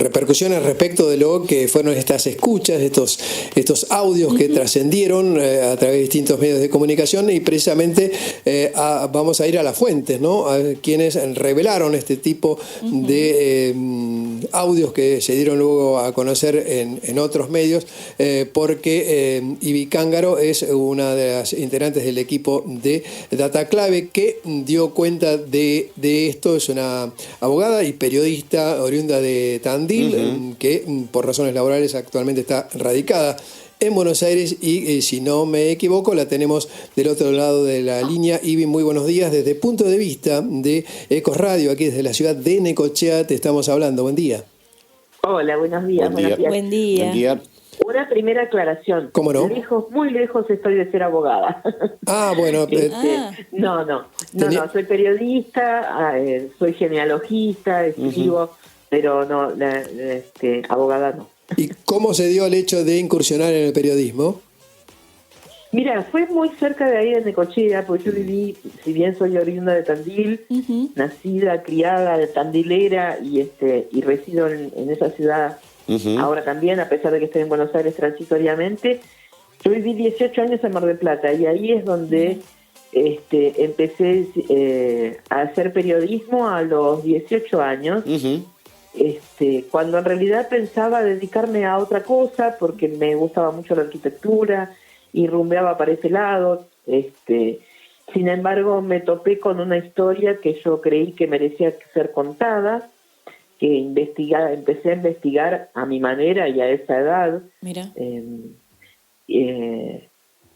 repercusiones respecto de lo que fueron estas escuchas, estos audios que trascendieron a través de distintos medios de comunicación, y precisamente vamos a ir a las fuentes, ¿no? A quienes revelaron este tipo de audios que se dieron luego a conocer en otros medios, porque Ibi Cángaro es una de las integrantes del equipo de Data Clave que dio cuenta de esto. Es una abogada y periodista oriunda de Tandil, que por razones laborales actualmente está radicada en Buenos Aires, y si no me equivoco la tenemos del otro lado de la línea. Ibi, muy buenos días. Desde el punto de vista de Ecos Radio, aquí desde la ciudad de Necochea, te estamos hablando. Buen día. Hola, buenos días. Buen día. Buen día. Buen día. Una primera aclaración. ¿Cómo no? Muy lejos estoy de ser abogada. Bueno. No, soy periodista, soy genealogista, escribo, pero no, abogada no. ¿Y cómo se dio el hecho de incursionar en el periodismo? Mira, fue muy cerca de ahí de Necochea, porque yo viví, si bien soy oriunda de Tandil, nacida, criada, tandilera, y resido en esa ciudad ahora también, a pesar de que estoy en Buenos Aires transitoriamente. Yo viví 18 años en Mar del Plata, y ahí es donde empecé a hacer periodismo a los 18 años, cuando en realidad pensaba dedicarme a otra cosa, porque me gustaba mucho la arquitectura y rumbeaba para ese lado. Sin embargo, me topé con una historia que yo creí que merecía ser contada, que empecé a investigar a mi manera y a esa edad. Mira. Y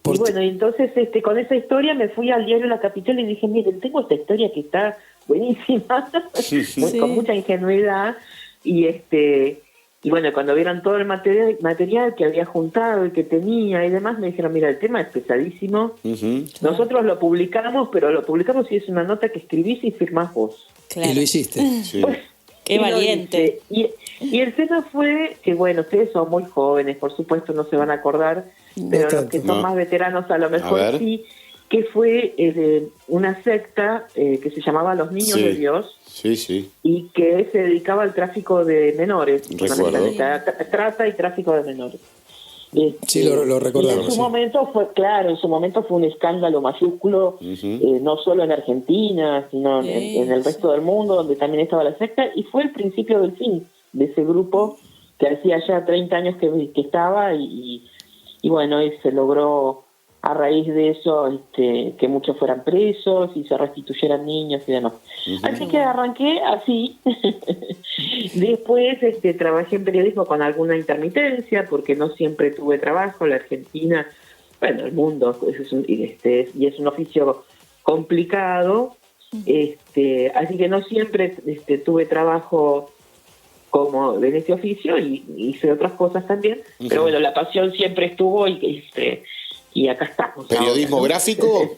bueno, y entonces con esa historia me fui al diario La Capital y dije, miren, tengo esta historia que está buenísima, con mucha ingenuidad, y bueno, cuando vieron todo el material que había juntado y que tenía y demás, me dijeron, mira, el tema es pesadísimo, nosotros lo publicamos, pero lo publicamos si es una nota que escribís y firmás vos. Claro. Y lo hiciste. Sí. Pues, Qué valiente. Y el tema fue que, bueno, ustedes son muy jóvenes, por supuesto no se van a acordar, pero los que son más veteranos a lo mejor sí, que fue una secta que se llamaba Los Niños de Dios, y que se dedicaba al tráfico de menores, trata y tráfico de menores. Sí, lo recordamos. En su momento fue un escándalo mayúsculo, no solo en Argentina, sino en el resto del mundo, donde también estaba la secta, y fue el principio del fin de ese grupo que hacía ya 30 años que estaba, y bueno, y se logró a raíz de eso que muchos fueran presos y se restituyeran niños y demás. Así que arranqué así. Después trabajé en periodismo con alguna intermitencia, porque no siempre tuve trabajo. La Argentina, bueno, el mundo y es un oficio complicado, así que no siempre tuve trabajo como en este oficio, y hice otras cosas también, pero bueno, la pasión siempre estuvo, y acá estamos. ¿Periodismo ahora, ¿no? gráfico?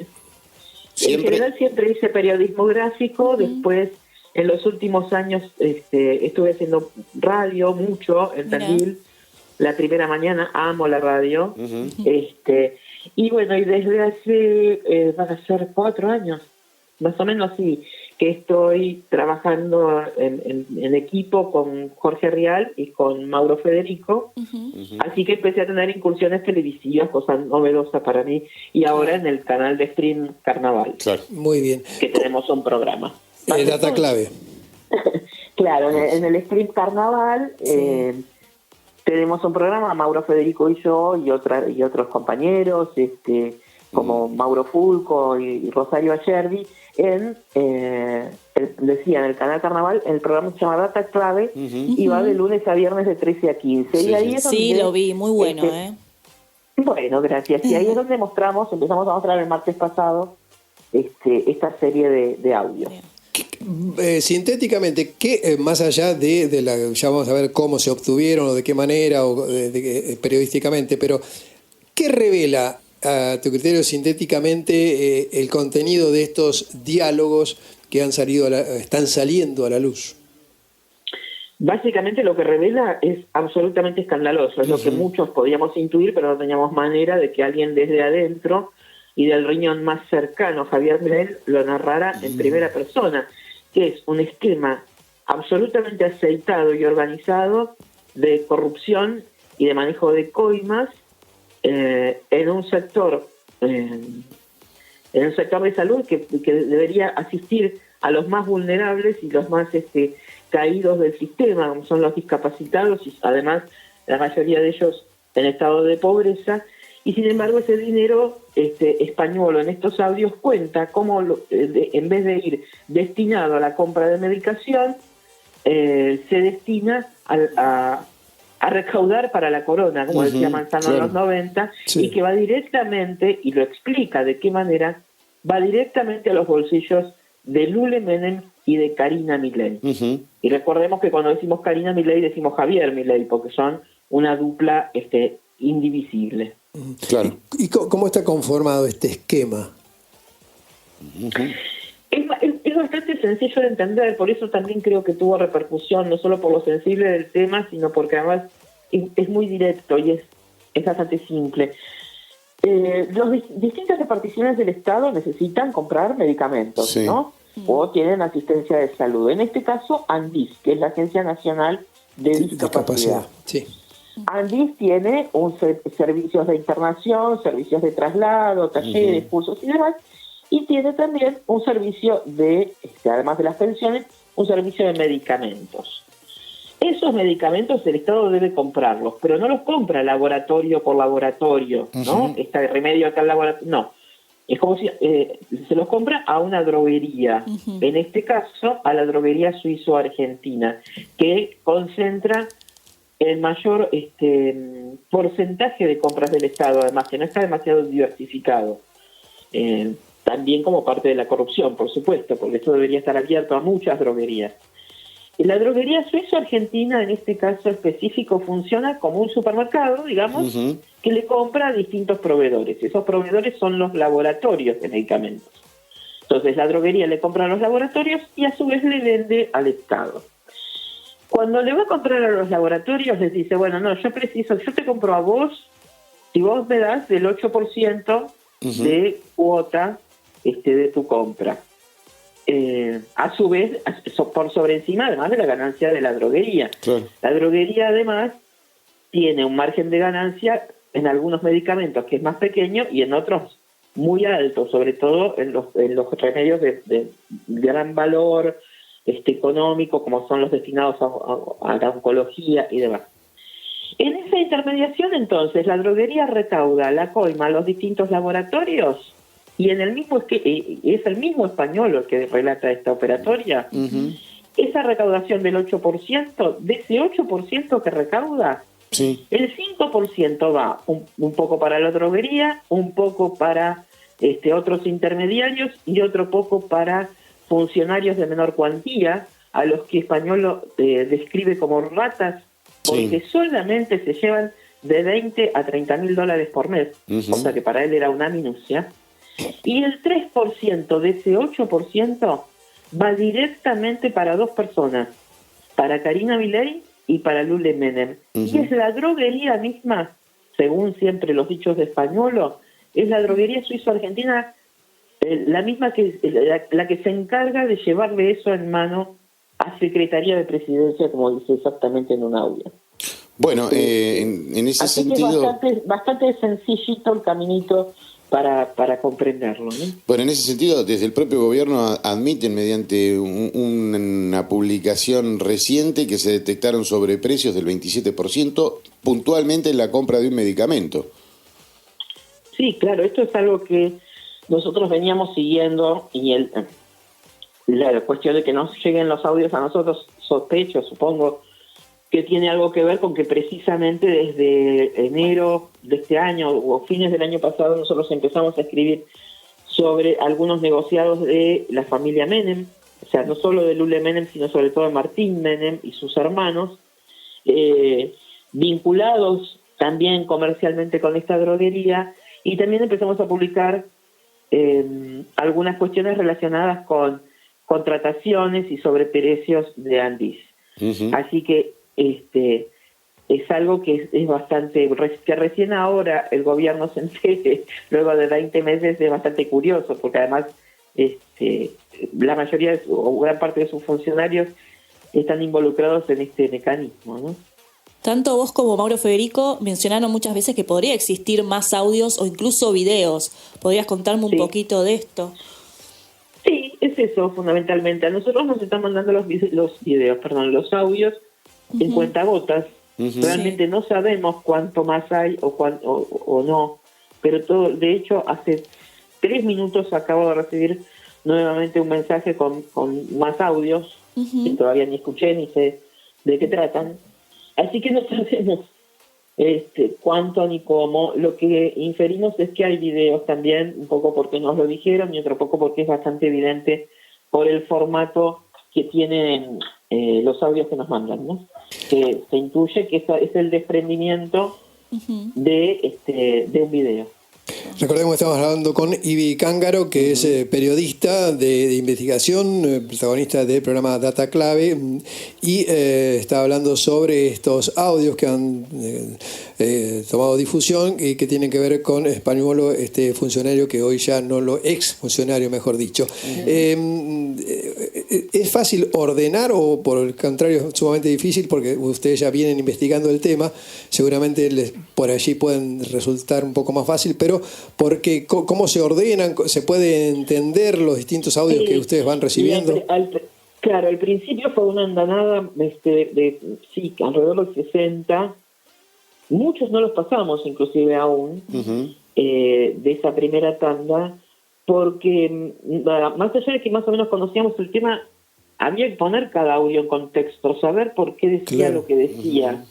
En general siempre hice periodismo gráfico. Después, en los últimos años, estuve haciendo radio mucho en Tandil. La primera mañana, amo la radio. Y bueno, y desde hace, van a ser 4 años, más o menos así, que estoy trabajando en equipo con Jorge Rial y con Mauro Federico. Así que empecé a tener incursiones televisivas, cosa novedosa para mí, y ahora en el canal de stream Carnaval. Claro. Muy bien. Que tenemos un programa. Data Clave. Claro, en el stream Carnaval tenemos un programa, Mauro Federico y yo, y otros compañeros, como Mauro Fulco y Rosario Ayerdi, en el canal Carnaval. El programa se llama Data Clave, y va de lunes a viernes de 13 a 15. Y ahí es donde, lo vi, muy bueno. Bueno, gracias. Y ahí es donde empezamos a mostrar el martes pasado esta serie de audio. Sintéticamente, ¿qué más allá de la, ya vamos a ver cómo se obtuvieron o de qué manera o periodísticamente, pero qué revela a tu criterio sintéticamente el contenido de estos diálogos que están saliendo a la luz? Básicamente lo que revela es absolutamente escandaloso, es lo que muchos podíamos intuir, pero no teníamos manera de que alguien desde adentro y del riñón más cercano, Javier Milei, lo narrara en primera persona, que es un esquema absolutamente aceitado y organizado de corrupción y de manejo de coimas en un sector de salud que debería asistir a los más vulnerables y los más caídos del sistema, como son los discapacitados, y además la mayoría de ellos en estado de pobreza. Y sin embargo ese dinero español en estos audios cuenta cómo en vez de ir destinado a la compra de medicación, se destina a recaudar para la corona, como decía Manzano en los 90, sí. Y que va directamente, y lo explica de qué manera, va directamente a los bolsillos de Lule Menem y de Karina Milei. Y recordemos que cuando decimos Karina Milei decimos Javier Milei, porque son una dupla indivisible. Claro. ¿Y cómo está conformado este esquema? Es bastante sencillo de entender, por eso también creo que tuvo repercusión, no solo por lo sensible del tema, sino porque además es muy directo y es bastante simple. Las distintas reparticiones del Estado necesitan comprar medicamentos, sí, ¿no? O tienen asistencia de salud. En este caso, ANDIS, que es la Agencia Nacional de Discapacidad. Sí. ANDIS tiene servicios de internación, servicios de traslado, talleres, cursos y demás, y tiene también un servicio de, además de las pensiones, un servicio de medicamentos. Esos medicamentos el Estado debe comprarlos, pero no los compra laboratorio por laboratorio, ¿no? Este remedio acá al laboratorio, no. Es como si se los compra a una droguería, en este caso a la droguería suizo-argentina, que concentra el mayor porcentaje de compras del Estado, además que no está demasiado diversificado. También como parte de la corrupción, por supuesto, porque esto debería estar abierto a muchas droguerías. La droguería suizo-argentina, en este caso específico, funciona como un supermercado, digamos, que le compra a distintos proveedores. Esos proveedores son los laboratorios de medicamentos. Entonces la droguería le compra a los laboratorios y a su vez le vende al Estado. Cuando le va a comprar a los laboratorios les dice, bueno, no, yo te compro a vos, si vos me das del 8% de cuota de tu compra. A su vez, por sobre encima, además de la ganancia de la droguería. Claro. La droguería, además, tiene un margen de ganancia en algunos medicamentos que es más pequeño y en otros muy alto, sobre todo en los remedios de gran valor económico, como son los destinados a la oncología y demás. En esa intermediación, entonces, la droguería recauda la coima a los distintos laboratorios. Y es el mismo español el que relata esta operatoria. Esa recaudación del 8%, de ese 8% que recauda, sí, el 5% va un poco para la droguería, un poco para otros intermediarios y otro poco para funcionarios de menor cuantía, a los que Español describe como ratas, porque solamente se llevan de 20 a 30 mil dólares por mes, o sea que para él era una minucia. Y el 3% de ese 8% va directamente para dos personas, para Karina Milei y para Lule Menem. Y es la droguería misma, según siempre los dichos de Españolo, es la droguería suizo-argentina la misma que la que se encarga de llevarle eso en mano a Secretaría de Presidencia, como dice exactamente en un audio. Bueno, en ese así sentido... que bastante sencillito el caminito para comprenderlo, ¿no? Bueno, en ese sentido, desde el propio gobierno admiten mediante una publicación reciente que se detectaron sobreprecios del 27% puntualmente en la compra de un medicamento. Sí, claro, esto es algo que nosotros veníamos siguiendo y la cuestión de que nos lleguen los audios a nosotros, sospecho, supongo, que tiene algo que ver con que precisamente desde enero de este año o fines del año pasado nosotros empezamos a escribir sobre algunos negociados de la familia Menem, o sea, no solo de Lule Menem, sino sobre todo de Martín Menem y sus hermanos, vinculados también comercialmente con esta droguería, y también empezamos a publicar algunas cuestiones relacionadas con contrataciones y sobreprecios de Andis. Así que es algo que es bastante, que recién ahora el gobierno se entere, luego de 20 meses, es bastante curioso, porque además la mayoría o gran parte de sus funcionarios están involucrados en este mecanismo, ¿no? Tanto vos como Mauro Federico mencionaron muchas veces que podría existir más audios o incluso videos. ¿Podrías contarme un poquito de esto? Sí, es eso fundamentalmente. A nosotros nos están mandando los audios en cuentagotas. Realmente no sabemos cuánto más hay o no, pero todo, de hecho, hace 3 minutos acabo de recibir nuevamente un mensaje con más audios, que todavía ni escuché ni sé de qué tratan. Así que no sabemos cuánto ni cómo. Lo que inferimos es que hay videos también, un poco porque nos lo dijeron y otro poco porque es bastante evidente por el formato que tienen los audios que nos mandan, ¿no? Que se intuye que eso es el desprendimiento de un video. Recordemos que estamos hablando con Ivi Cángaro, que es periodista de investigación, protagonista del programa Data Clave, y está hablando sobre estos audios que han tomado difusión y que tienen que ver con Spagnuolo, este funcionario que hoy ya no lo ex funcionario, mejor dicho. ¿Es fácil ordenar o por el contrario es sumamente difícil porque ustedes ya vienen investigando el tema? Seguramente por allí pueden resultar un poco más fácil, pero porque ¿cómo se ordenan? ¿Se puede entender los distintos audios que ustedes van recibiendo? Claro, al principio fue una andanada alrededor de 60. Muchos no los pasamos, inclusive aún, de esa primera tanda, porque más allá de que más o menos conocíamos el tema, había que poner cada audio en contexto, saber por qué decía lo que decía.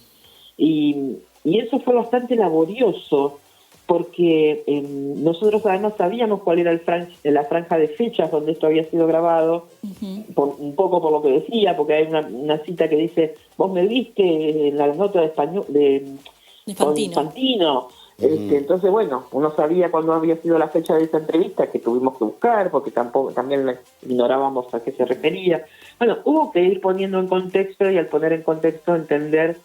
Y eso fue bastante laborioso, porque nosotros además sabíamos cuál era la franja de fechas donde esto había sido grabado, un poco por lo que decía, porque hay una cita que dice, vos me viste en la nota de español de Fantino. Entonces, bueno, uno sabía cuándo había sido la fecha de esa entrevista, que tuvimos que buscar, porque también ignorábamos a qué se refería. Bueno, hubo que ir poniendo en contexto, y al poner en contexto entender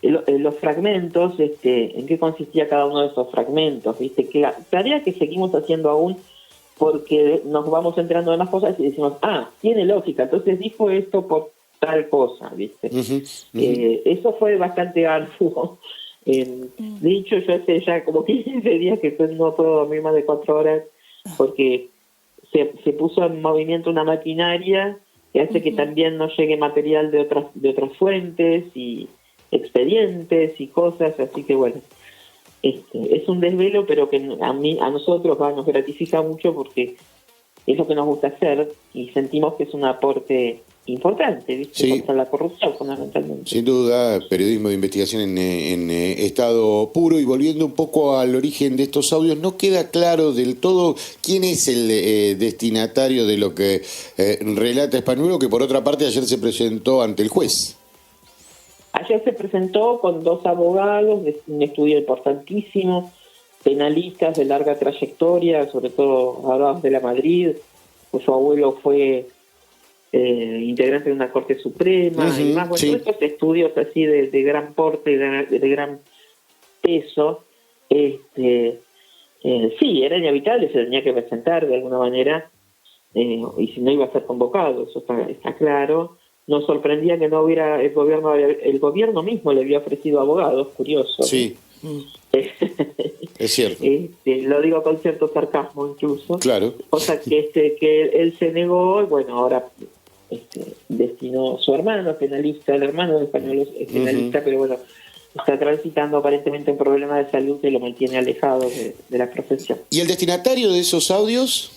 los fragmentos, en qué consistía cada uno de esos fragmentos, ¿viste? Que la tarea que seguimos haciendo aún, porque nos vamos enterando de más cosas y decimos, tiene lógica, entonces dijo esto por tal cosa, ¿viste? Eso fue bastante arduo. De hecho, yo hace ya como 15 días que no puedo dormir más de 4 horas, porque se puso en movimiento una maquinaria que hace que también nos llegue material de otras fuentes y expedientes y cosas, así que bueno, es un desvelo, pero que a nosotros nos gratifica mucho porque es lo que nos gusta hacer y sentimos que es un aporte importante, ¿viste? Contra la corrupción, fundamentalmente. Sin duda, periodismo de investigación en estado puro. Y volviendo un poco al origen de estos audios, no queda claro del todo quién es el destinatario de lo que relata Spagnuolo, que por otra parte ayer se presentó ante el juez. Ayer se presentó con 2 abogados de un estudio importantísimo, penalistas de larga trayectoria, sobre todo abogados de la Madrid, pues su abuelo fue integrante de una Corte Suprema, y más, bueno, estos estudios así de gran porte, de gran peso, sí, era inevitable, se tenía que presentar de alguna manera, y si no iba a ser convocado, eso está claro. Nos sorprendía que no hubiera el gobierno mismo le había ofrecido abogados, curioso. Sí, es cierto. Lo digo con cierto sarcasmo incluso. Claro. Cosa que él se negó, y bueno, ahora destinó su hermano penalista, el hermano de Spagnuolo es penalista, pero bueno, está transitando aparentemente un problema de salud que lo mantiene alejado de la profesión. ¿Y el destinatario de esos audios?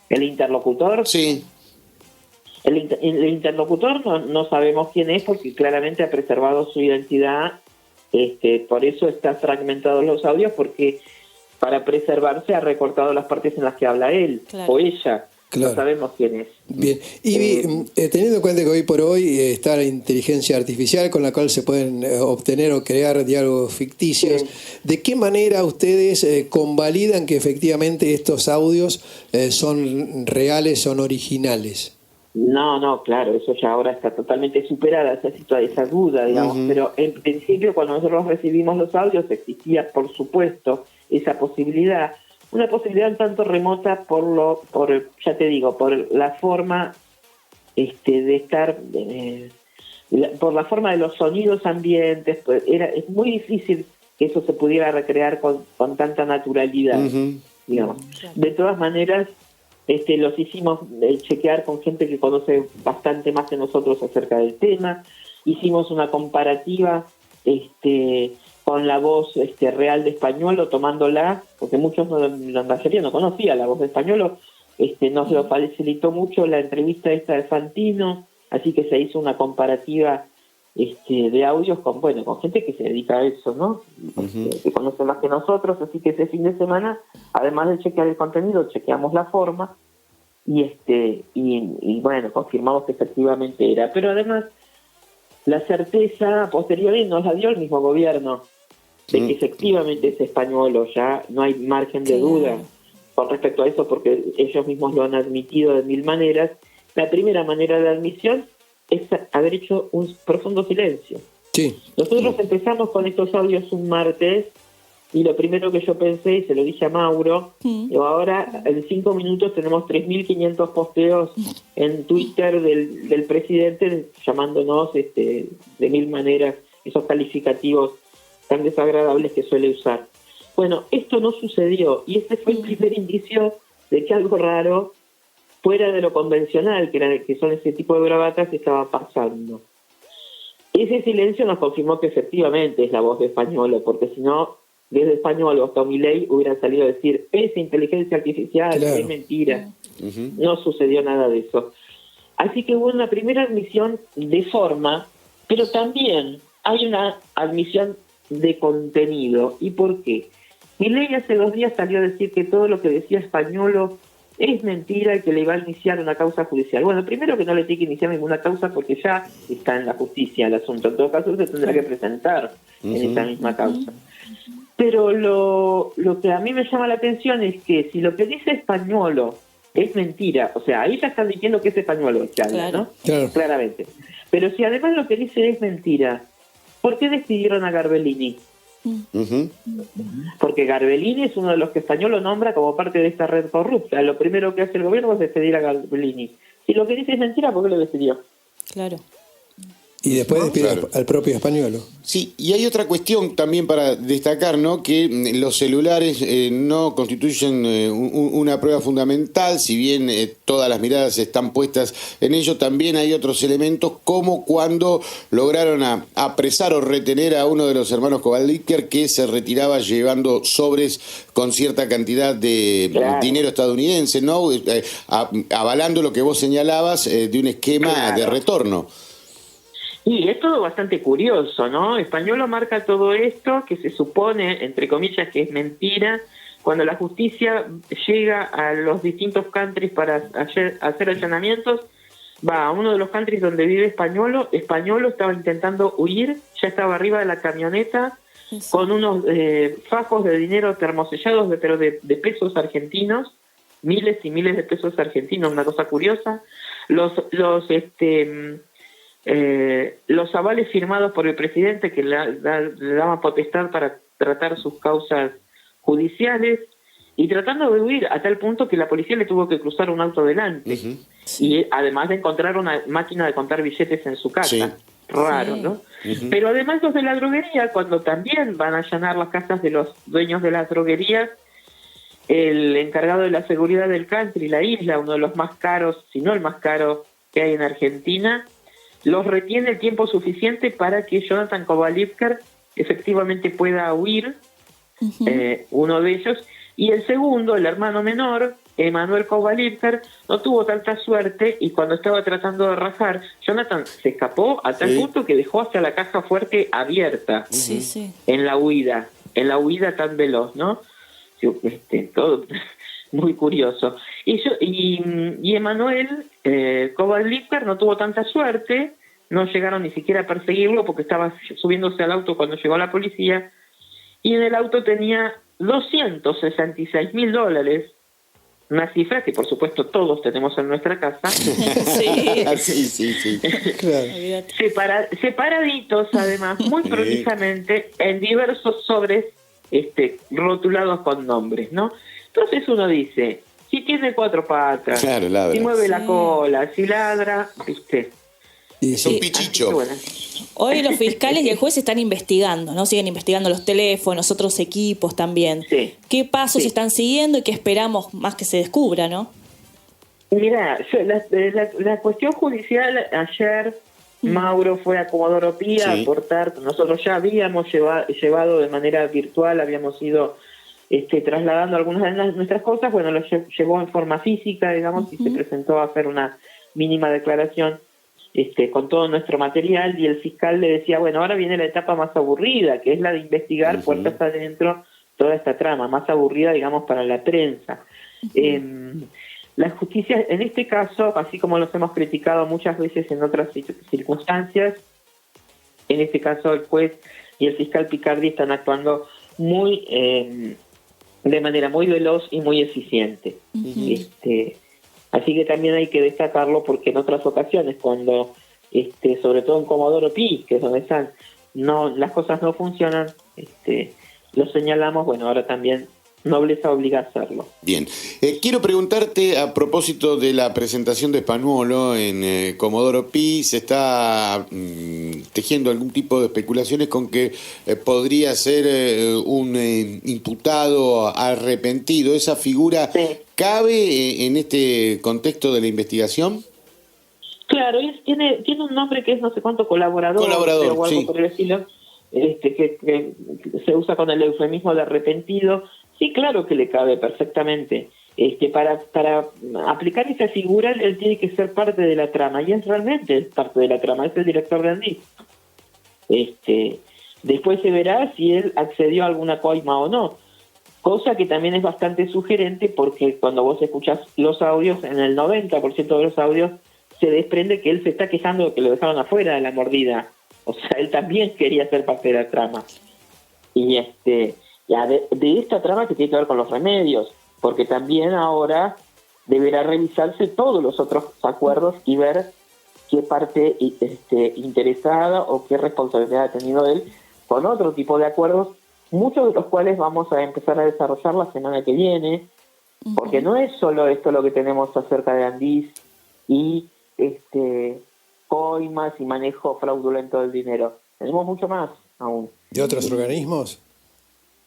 ¿El interlocutor? Sí. El interlocutor no sabemos quién es porque claramente ha preservado su identidad, por eso están fragmentados los audios, porque para preservarse ha recortado las partes en las que habla él o ella. Claro. No sabemos quién es. Bien. Y teniendo en cuenta que hoy por hoy está la inteligencia artificial con la cual se pueden obtener o crear diálogos ficticios, ¿de qué manera ustedes convalidan que efectivamente estos audios son reales, son originales? No, claro, eso ya ahora está totalmente superada, esa duda, digamos, pero en principio cuando nosotros recibimos los audios existía, por supuesto, esa posibilidad, una posibilidad un tanto remota por ya te digo, por la forma de estar por la forma de los sonidos ambientes, pues es muy difícil que eso se pudiera recrear con tanta naturalidad, digamos. De todas maneras, los hicimos chequear con gente que conoce bastante más que nosotros acerca del tema. Hicimos una comparativa con la voz real de Españolo, tomándola, porque muchos, la mayoría no conocía la voz de Españolo. Nos lo facilitó mucho la entrevista esta de Fantino, así que se hizo una comparativa de audios con gente que se dedica a eso, ¿no? Que conoce más que nosotros, así que ese fin de semana, además de chequear el contenido, chequeamos la forma y bueno, confirmamos que efectivamente era. Pero además, la certeza posterior nos la dio el mismo gobierno de que efectivamente es Españolo, ya no hay margen de duda con respecto a eso, porque ellos mismos lo han admitido de mil maneras. La primera manera de admisión es haber hecho un profundo silencio. Sí. Nosotros empezamos con estos audios un martes y lo primero que yo pensé, y se lo dije a Mauro, ahora en 5 minutos tenemos 3.500 posteos en Twitter del presidente llamándonos de mil maneras, esos calificativos tan desagradables que suele usar. Bueno, esto no sucedió y este fue el primer indicio de que algo raro, fuera de lo convencional, que son ese tipo de bravatas, estaba pasando. Ese silencio nos confirmó que efectivamente es la voz de Españolo, porque si no, desde Españolo hasta Milei hubieran salido a decir, es inteligencia artificial, es mentira. No sucedió nada de eso. Así que hubo una primera admisión de forma, pero también hay una admisión de contenido. ¿Y por qué? Milei hace 2 días salió a decir que todo lo que decía Españolo es mentira y que le iba a iniciar una causa judicial. Bueno, primero que no le tiene que iniciar ninguna causa porque ya está en la justicia el asunto. En todo caso, se tendrá que presentar en esa misma causa. Pero lo que a mí me llama la atención es que si lo que dice Españolo es mentira, o sea, ahí ya están diciendo que es Españolo, ¿no? Claro. Claramente. Pero si además lo que dice es mentira, ¿por qué despidieron a Garbellini? Porque Garbellini es uno de los que Españolo nombra como parte de esta red corrupta. Lo primero que hace el gobierno es despedir a Garbellini. Si lo que dice es mentira, ¿por qué lo despidió? Claro. Y después despide al propio Españolo. Sí, y hay otra cuestión también para destacar, ¿no? Que los celulares no constituyen una prueba fundamental, si bien todas las miradas están puestas en ello, también hay otros elementos, como cuando lograron apresar o retener a uno de los hermanos Kovalevker que se retiraba llevando sobres con cierta cantidad de dinero estadounidense, ¿no? Avalando lo que vos señalabas de un esquema de retorno. Y es todo bastante curioso, ¿no? Españolo marca todo esto que se supone, entre comillas, que es mentira, cuando la justicia llega a los distintos countries para hacer allanamientos, va a uno de los countries donde vive Españolo estaba intentando huir, ya estaba arriba de la camioneta con unos fajos de dinero termosellados, pero de pesos argentinos, miles y miles de pesos argentinos, una cosa curiosa. Los avales firmados por el presidente que le daban potestad para tratar sus causas judiciales y tratando de huir a tal punto que la policía le tuvo que cruzar un auto delante y además de encontrar una máquina de contar billetes en su casa. Raro, ¿no? Pero además los de la droguería, cuando también van a allanar las casas de los dueños de las droguerías, el encargado de la seguridad del country, la isla, uno de los más caros, si no el más caro que hay en Argentina, los retiene el tiempo suficiente para que Jonathan Kovalevker efectivamente pueda huir, uno de ellos, y el segundo, el hermano menor, Emanuel Kovalevker, no tuvo tanta suerte y cuando estaba tratando de rajar, Jonathan se escapó a tal punto que dejó hasta la caja fuerte abierta en la huida tan veloz, ¿no? Todo muy curioso. Y Emanuel Kovalevker no tuvo tanta suerte, no llegaron ni siquiera a perseguirlo porque estaba subiéndose al auto cuando llegó la policía, y en el auto tenía $266,000, una cifra que por supuesto todos tenemos en nuestra casa. Sí. Claro. Separaditos además, muy prolijamente, en diversos sobres rotulados con nombres, ¿no? Entonces uno dice, Si tiene 4 patas, Claro, ladra. si mueve la cola, si ladra, ¿viste? Y Es un sí, pichicho. Así que bueno. Hoy los fiscales y el juez están investigando, ¿no? Siguen investigando los teléfonos, otros equipos también. Sí. ¿Qué pasos Sí. están siguiendo y qué esperamos más que se descubra, no? Mira, la cuestión judicial, ayer Mauro fue a Comodoro Pi a Sí. aportar. Nosotros ya habíamos llevado de manera virtual, habíamos ido trasladando algunas de nuestras cosas. Bueno, lo llevó en forma física, digamos, y se presentó a hacer una mínima declaración con todo nuestro material, y el fiscal le decía, bueno, ahora viene la etapa más aburrida, que es la de investigar puertas adentro toda esta trama, más aburrida, digamos, para la prensa. La justicia, en este caso, así como los hemos criticado muchas veces en otras circunstancias, en este caso el juez y el fiscal Picardi están actuando de manera muy veloz y muy eficiente. Así que también hay que destacarlo, porque en otras ocasiones, cuando sobre todo en Comodoro Pi, que es donde están, las cosas no funcionan, lo señalamos. Bueno, ahora también nobleza obliga a hacerlo. Bien. Quiero preguntarte, a propósito de la presentación de Spanuolo en Comodoro Pi, se está tejiendo algún tipo de especulaciones con que podría ser un imputado arrepentido. ¿Esa figura cabe en este contexto de la investigación? Claro, tiene un nombre que es no sé cuánto, colaborador o algo sí. por el estilo, que se usa con el eufemismo de arrepentido. Sí, claro que le cabe perfectamente. Para aplicar esa figura, él tiene que ser parte de la trama, y es realmente parte de la trama, es el director de Andí. Después se verá si él accedió a alguna coima o no, cosa que también es bastante sugerente, porque cuando vos escuchás los audios, en el 90% de los audios se desprende que él se está quejando de que lo dejaron afuera de la mordida. O sea, él también quería ser parte de la trama. Y de esta trama que tiene que ver con los remedios, porque también ahora deberá revisarse todos los otros acuerdos y ver qué parte interesada o qué responsabilidad ha tenido él con otro tipo de acuerdos, muchos de los cuales vamos a empezar a desarrollar la semana que viene, porque no es solo esto lo que tenemos acerca de Andís y coimas y manejo fraudulento del dinero. Tenemos mucho más aún. ¿de otros organismos?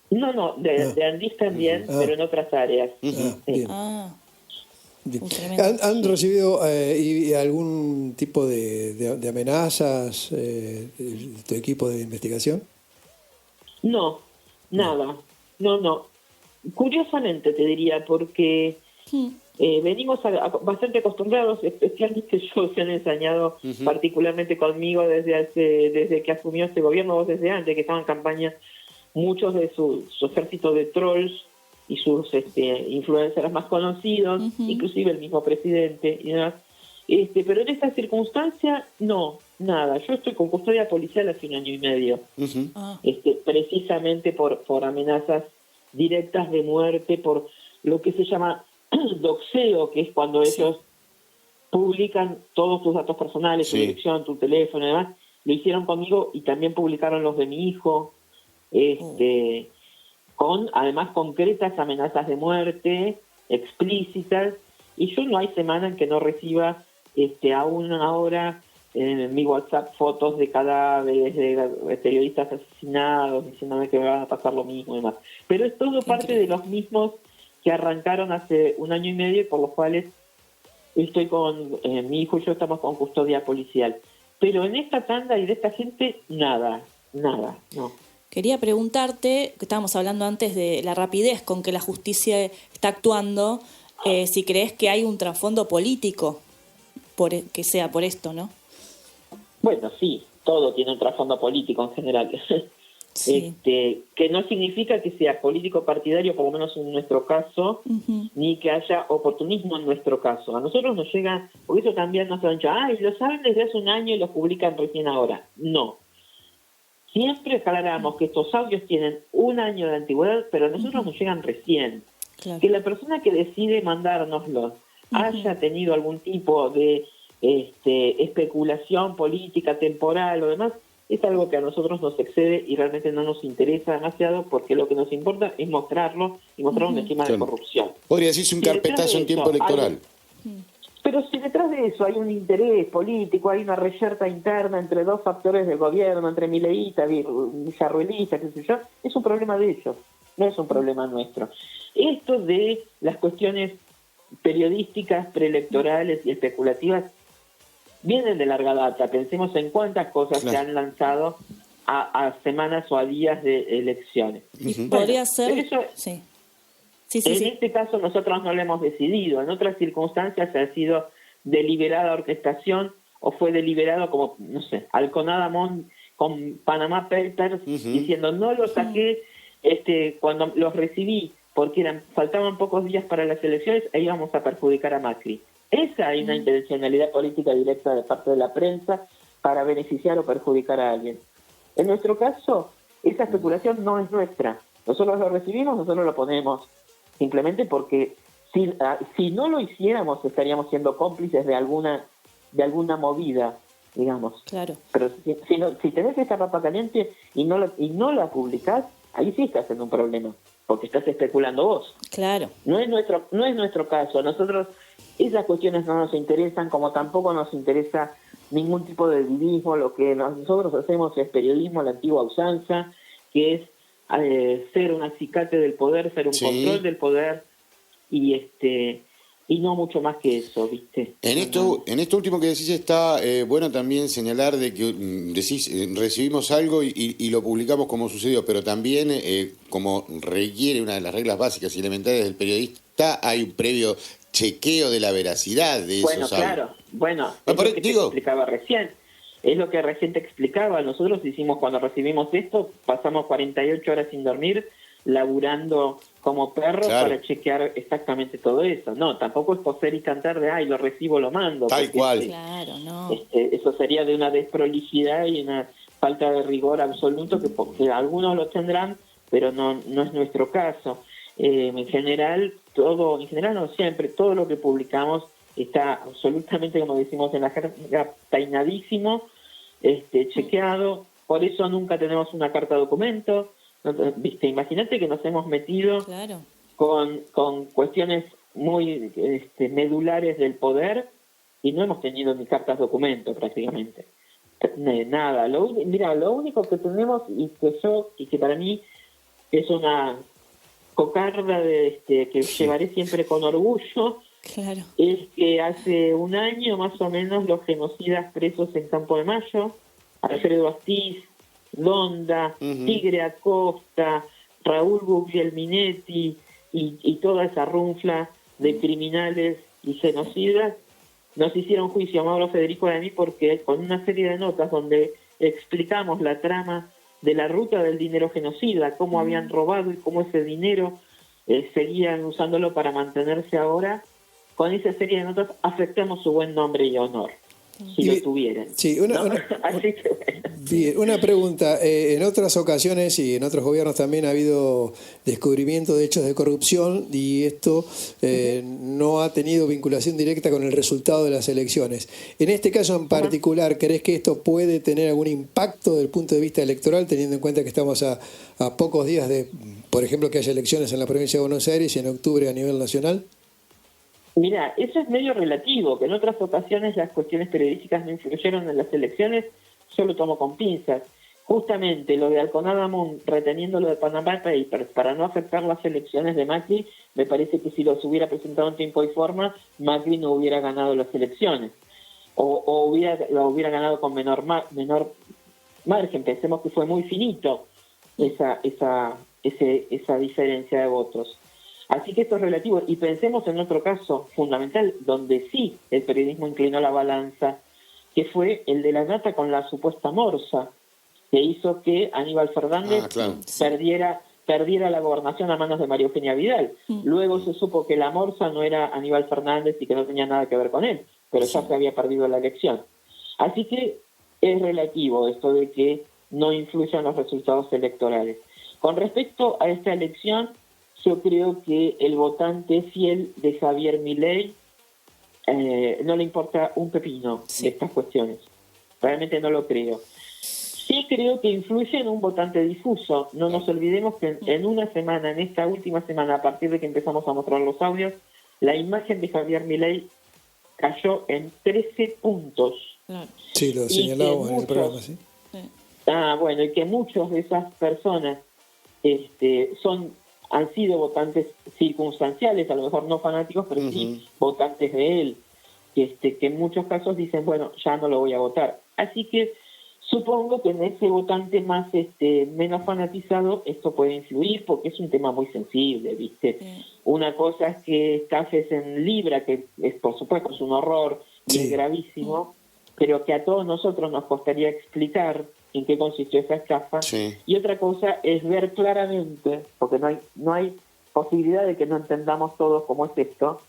No, de Andís también, pero en otras áreas. Bien. Bien. ¿Han recibido algún tipo de amenazas tu equipo de investigación? No, nada. No. Curiosamente te diría, porque venimos bastante acostumbrados, especialmente yo, se han ensañado particularmente conmigo desde que asumió este gobierno, vos desde antes, que estaba en campaña, muchos de su ejército de trolls y sus influencers más conocidos, inclusive el mismo presidente y demás. Pero en esta circunstancia, no, nada. Yo estoy con custodia policial hace 1 año y medio, precisamente por amenazas directas de muerte, por lo que se llama doxeo, que es cuando ellos publican todos tus datos personales, tu dirección, tu teléfono y demás. Lo hicieron conmigo y también publicaron los de mi hijo, con además concretas amenazas de muerte explícitas, y yo no hay semana en que no reciba aún ahora en mi WhatsApp fotos de cadáveres de periodistas asesinados, diciéndome que me van a pasar lo mismo y demás. Pero es todo parte de los mismos que arrancaron hace 1 año y medio, por los cuales estoy con mi hijo y yo estamos con custodia policial. Pero en esta tanda y de esta gente, nada, no. Quería preguntarte, que estábamos hablando antes de la rapidez con que la justicia está actuando, si crees que hay un trasfondo político que sea por esto, ¿no? Bueno, sí, todo tiene un trasfondo político en general. Sí. Que no significa que sea político partidario, por lo menos en nuestro caso, ni que haya oportunismo en nuestro caso. A nosotros nos llega, porque eso también nos han dicho, lo saben desde hace 1 año y lo publican recién ahora. No. Siempre aclaramos que estos audios tienen 1 año de antigüedad, pero a nosotros nos llegan recién. Claro. Que la persona que decide mandárnoslos haya tenido algún tipo de especulación política, temporal o demás, es algo que a nosotros nos excede y realmente no nos interesa demasiado, porque lo que nos importa es mostrarlo y mostrar un esquema de corrupción. Podría decirse un Si detrás carpetazo de en tiempo eso electoral. Pero si detrás de eso hay un interés político, hay una reyerta interna entre dos factores del gobierno, entre mileístas, villarruelistas, qué sé yo, es un problema de ellos, no es un problema nuestro. Esto de las cuestiones periodísticas, preelectorales y especulativas vienen de larga data. Pensemos en cuántas cosas se han lanzado a semanas o a días de elecciones. Podría ser... Eso, Sí. en este caso nosotros no lo hemos decidido, en otras circunstancias ha sido deliberada orquestación o fue deliberado como, no sé, Alconada Mon con Panama Papers diciendo no lo saqué cuando los recibí porque faltaban pocos días para las elecciones e íbamos a perjudicar a Macri. Esa es una intencionalidad política directa de parte de la prensa para beneficiar o perjudicar a alguien. En nuestro caso, esa especulación no es nuestra. Nosotros lo recibimos, nosotros lo ponemos. Simplemente porque si no lo hiciéramos estaríamos siendo cómplices de alguna movida, digamos. Claro. Pero si tenés esa papa caliente y no la publicás, ahí sí estás en un problema, porque estás especulando vos. Claro. No es nuestro caso. A nosotros esas cuestiones no nos interesan, como tampoco nos interesa ningún tipo de divismo. Lo que nosotros hacemos es periodismo a la antigua usanza, que es ser un acicate del poder, ser un control del poder y no mucho más que eso, ¿viste? En esto último que decís está bueno también señalar de que decís recibimos algo y lo publicamos como sucedió, pero también como requiere una de las reglas básicas y elementales del periodista, hay un previo chequeo de la veracidad de esos audios. Claro, es lo que te explicaba recién. Es lo que recién te explicaba. Nosotros hicimos, cuando recibimos esto, pasamos 48 horas sin dormir, laburando como perros para chequear exactamente todo eso. No, tampoco es coser y cantar de, ay, lo recibo, lo mando. Tal cual. Claro, no. Eso sería de una desprolijidad y una falta de rigor absoluto que algunos lo tendrán, pero no es nuestro caso. En general no siempre, todo lo que publicamos está absolutamente, como decimos en la jerga, peinadísimo, chequeado. Por eso nunca tenemos una carta documento. ¿Viste? Imagínate que nos hemos metido con cuestiones muy medulares del poder y no hemos tenido ni cartas documento prácticamente. Nada. Lo único que tenemos y que para mí es una cocarda que llevaré siempre con orgullo, es que hace un año más o menos los genocidas presos en Campo de Mayo, Alfredo Astiz, Londa, Tigre Acosta, Raúl Guglielminetti y toda esa runfla de criminales y genocidas, nos hicieron juicio a Mauro Federico y a mí porque con una serie de notas donde explicamos la trama de la ruta del dinero genocida, cómo habían robado y cómo ese dinero seguían usándolo para mantenerse ahora, con esa serie de notas afectamos su buen nombre y honor, si lo tuvieran. Sí, Así que bueno. Bien, una pregunta. En otras ocasiones y en otros gobiernos también ha habido descubrimiento de hechos de corrupción y esto no ha tenido vinculación directa con el resultado de las elecciones. En este caso en particular, ¿crees que esto puede tener algún impacto desde el punto de vista electoral, teniendo en cuenta que estamos a pocos días de, por ejemplo, que haya elecciones en la provincia de Buenos Aires y en octubre a nivel nacional? Mira, eso es medio relativo, que en otras ocasiones las cuestiones periodísticas no influyeron en las elecciones. Yo lo tomo con pinzas. Justamente lo de Alconada Mon reteniendo lo de Panama Papers para no afectar las elecciones de Macri, me parece que si los hubiera presentado en tiempo y forma, Macri no hubiera ganado las elecciones. O lo hubiera ganado con menor margen. Pensemos que fue muy finito esa diferencia de votos. Así que esto es relativo. Y pensemos en otro caso fundamental, donde sí el periodismo inclinó la balanza, que fue el de la nata con la supuesta morsa, que hizo que Aníbal Fernández perdiera la gobernación a manos de María Eugenia Vidal. Luego se supo que la morsa no era Aníbal Fernández y que no tenía nada que ver con él, pero ya se había perdido la elección. Así que es relativo esto de que no influyan los resultados electorales. Con respecto a esta elección, yo creo que el votante fiel de Javier Milei no le importa un pepino de estas cuestiones. Realmente no lo creo. Sí creo que influye en un votante difuso. No nos olvidemos que en una semana, en esta última semana, a partir de que empezamos a mostrar los audios, la imagen de Javier Milei cayó en 13 puntos. Claro. Sí, lo Y señalábamos que en el muchos- programa, ¿sí? Bueno, y que muchos de esas personas han sido votantes circunstanciales, a lo mejor no fanáticos, pero sí votantes de él, que en muchos casos dicen, bueno, ya no lo voy a votar. Así que supongo que en ese votante más menos fanatizado esto puede influir, porque es un tema muy sensible, ¿viste? Sí. Una cosa es que estafes en Libra, que es, por supuesto, es un horror y Sí. es gravísimo, pero que a todos nosotros nos costaría explicar en qué consistió esa estafa. Sí. Y otra cosa es ver claramente, porque no hay posibilidad de que no entendamos todos cómo es esto,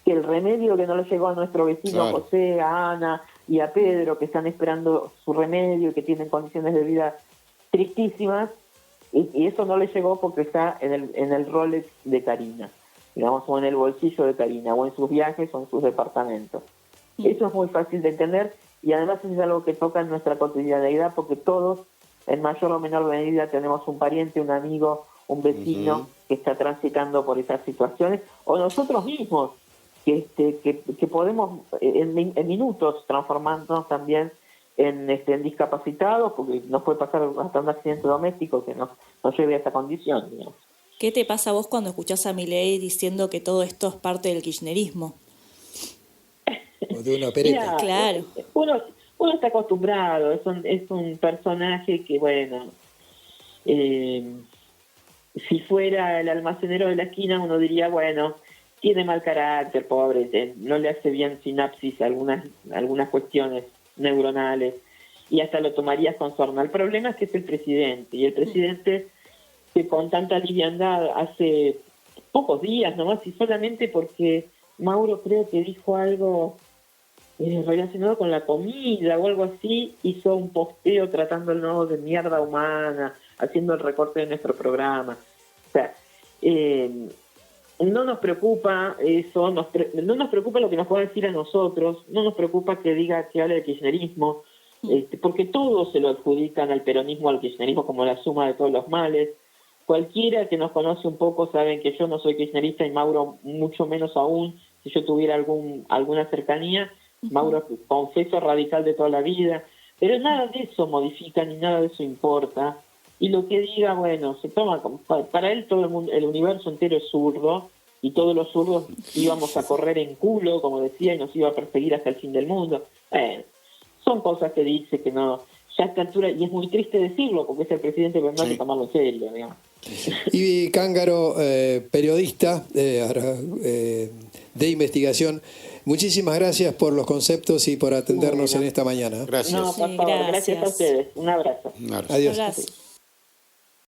que el remedio que no le llegó a nuestro vecino Claro. José, a Ana y a Pedro, que están esperando su remedio y que tienen condiciones de vida tristísimas, y eso no le llegó porque está en el Rolex de Karina, digamos, o en el bolsillo de Karina, o en sus viajes o en sus departamentos. Eso es muy fácil de entender y además es algo que toca en nuestra cotidianeidad porque todos, en mayor o menor medida, tenemos un pariente, un amigo, un vecino que está transitando por esas situaciones, o nosotros mismos, que podemos en minutos transformarnos también en discapacitados, porque nos puede pasar hasta un accidente doméstico que nos lleve a esa condición, digamos. ¿Qué te pasa a vos cuando escuchás a Milei diciendo que todo esto es parte del kirchnerismo? O de una opereta. Mira, Claro. Uno está acostumbrado, es un personaje que, bueno, si fuera el almacenero de la esquina, uno diría, bueno, tiene mal carácter, pobre, no le hace bien sinapsis a algunas cuestiones neuronales, y hasta lo tomarías con sorna. El problema es que es el presidente, y el presidente que con tanta liviandad hace pocos días nomás, y solamente porque Mauro creo que dijo algo relacionado con la comida o algo así, hizo un posteo tratándonos de mierda humana, haciendo el recorte de nuestro programa. O sea, no nos preocupa eso, no nos preocupa lo que nos pueda decir a nosotros, no nos preocupa que diga que hable de kirchnerismo, porque todos se lo adjudican al peronismo, al kirchnerismo como la suma de todos los males. Cualquiera que nos conoce un poco sabe que yo no soy kirchnerista y Mauro mucho menos aún. Si yo tuviera alguna cercanía, Mauro es confeso radical de toda la vida, pero nada de eso modifica ni nada de eso importa. Y lo que diga, bueno, se toma para él todo el mundo, el universo entero es zurdo, y todos los zurdos íbamos a correr en culo, como decía, y nos iba a perseguir hasta el fin del mundo. Son cosas que dice que no, ya a esta altura, y es muy triste decirlo, porque es el presidente, pero no hay que tomarlo en serio, digamos. Y Cángaro, periodista de investigación, muchísimas gracias por los conceptos y por atendernos en esta mañana. Gracias. No, por Sí, favor, gracias a gracias. ustedes. Un abrazo. Un abrazo. Adiós. Abrazo.